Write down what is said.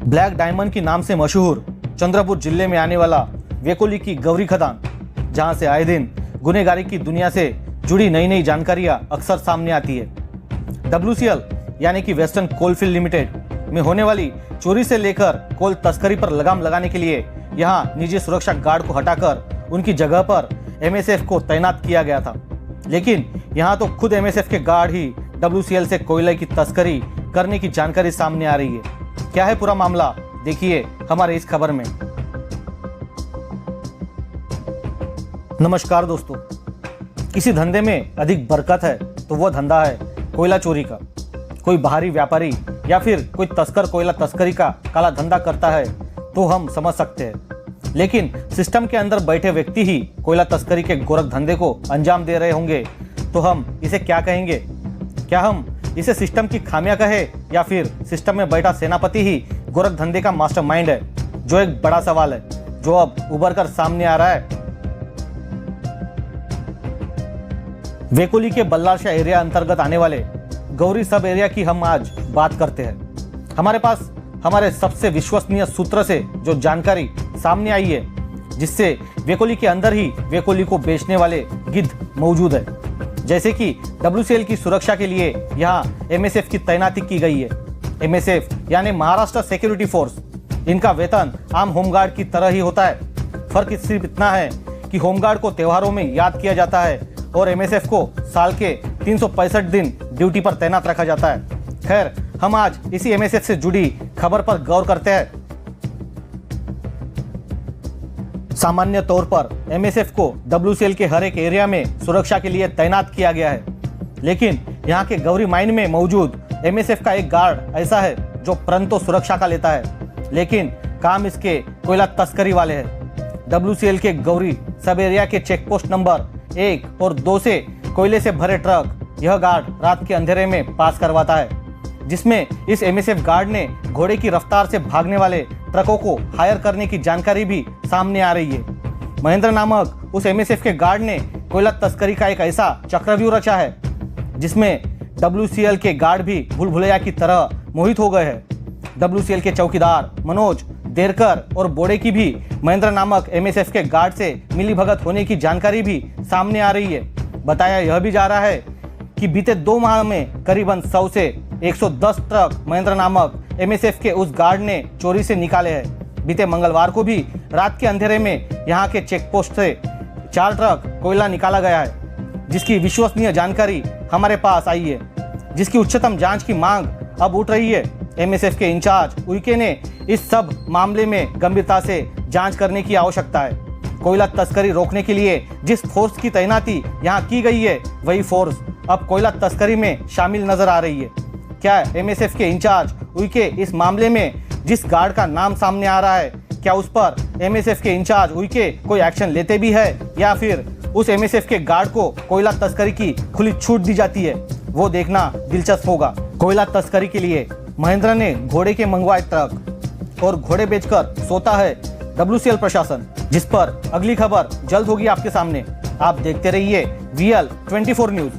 Black diamond की नाम से मशहूर चंद्रपुर जिले में आने वाला वेकोली की गौरी खदान, जहां से आए दिन गुनहगारी की दुनिया से जुड़ी नई नई जानकारियां अक्सर सामने आती है। WCL यानी कि वेस्टर्न कोलफील्ड लिमिटेड में होने वाली चोरी से लेकर कोल तस्करी पर लगाम लगाने के लिए यहां निजी सुरक्षा गार्ड को हटाकर उनकी जगह पर MSF को तैनात किया गया था। लेकिन यहां तो खुद MSF के गार्ड ही WCL से कोयले की तस्करी करने की जानकारी सामने आ रही है। क्या है पूरा मामला, देखिए हमारे इस खबर में। नमस्कार दोस्तों, किसी धंधे में अधिक बरकत है तो वह धंधा है कोयला चोरी का। कोई बाहरी व्यापारी या फिर कोई तस्कर कोयला तस्करी का काला धंधा करता है तो हम समझ सकते हैं, लेकिन सिस्टम के अंदर बैठे व्यक्ति ही कोयला तस्करी के गोरख धंधे को अंजाम दे रहे होंगे तो हम इसे क्या कहेंगे? क्या हम इसे सिस्टम की खामियां कहे या फिर सिस्टम में बैठा सेनापति ही गोरख धंधे का मास्टरमाइंड है? जो एक बड़ा सवाल है जो अब उभर कर सामने आ रहा है। वेकोली के बल्लारशाह एरिया अंतर्गत आने वाले गौरी सब एरिया की हम आज बात करते हैं। हमारे पास हमारे सबसे विश्वसनीय सूत्र से जो जानकारी सामने आई है, जिससे वेकोली के अंदर ही वेकोली को बेचने वाले गिद्ध मौजूद है। जैसे कि WCL की सुरक्षा के लिए यहाँ MSF की तैनाती की गई है। MSF यानी महाराष्ट्र सिक्योरिटी फोर्स, इनका वेतन आम होमगार्ड की तरह ही होता है। फर्क सिर्फ इतना है कि होमगार्ड को त्योहारों में याद किया जाता है और MSF को साल के 365 दिन ड्यूटी पर तैनात रखा जाता है। खैर, हम आज इसी MSF से जुड़ी खबर पर गौर करते हैं। सामान्य तौर पर MSF को WCL के हर एक एरिया में सुरक्षा के लिए तैनात किया गया है, लेकिन यहाँ के गौरी माइन में मौजूद MSF का एक गार्ड ऐसा है जो प्रण तो सुरक्षा का लेता है, लेकिन काम इसके कोयला तस्करी वाले हैं। WCL के गौरी सब एरिया के चेकपोस्ट नंबर 1 और 2 से कोयले से भरे ट्रक यह गार्ड रात के अंधेरे में पास करवाता है, जिसमें इस MSF गार्ड ने घोड़े की रफ्तार से भागने वाले ट्रकों को हायर करने की जानकारी भी सामने आ रही है। महेंद्र नामक उस MSF के गार्ड ने कोयला तस्करी का एक ऐसा चक्रव्यूह रचा है जिसमें WCL के गार्ड भी भूल भुलैया की तरह मोहित हो गए हैं। WCL के चौकीदार मनोज देरकर और बोड़े की भी महेंद्र नामक MSF के गार्ड से मिलीभगत होने की जानकारी भी सामने आ रही है। बताया यह भी जा रहा है कि बीते 2 माह में करीबन 100 से 110 ट्रक महेंद्र नामक MSF के उस गार्ड ने चोरी से निकाले हैं। बीते मंगलवार को भी रात के अंधेरे में यहाँ के चेकपोस्ट से 4 ट्रक कोयला निकाला गया है, जिसकी विश्वसनीय जानकारी हमारे पास आई है, जिसकी उच्चतम जांच की मांग अब उठ रही है। MSF के इंचार्ज उइके ने इस सब मामले में गंभीरता से जांच करने की आवश्यकता है। कोयला तस्करी रोकने के लिए जिस फोर्स की तैनाती यहाँ की गई है, वही फोर्स अब कोयला तस्करी में शामिल नजर आ रही है। क्या MSF के इंचार्ज उइके इस मामले में जिस गार्ड का नाम सामने आ रहा है, क्या उस पर MSF के इंचार्ज उइके कोई एक्शन लेते भी है या फिर उस MSF के गार्ड को कोयला तस्करी की खुली छूट दी जाती है? वो देखना दिलचस्प होगा। कोयला तस्करी के लिए महेंद्र ने घोड़े के मंगवाए ट्रक और घोड़े बेचकर सोता है WCL प्रशासन, जिस पर अगली खबर जल्द होगी आपके सामने। आप देखते रहिए VL 24 न्यूज।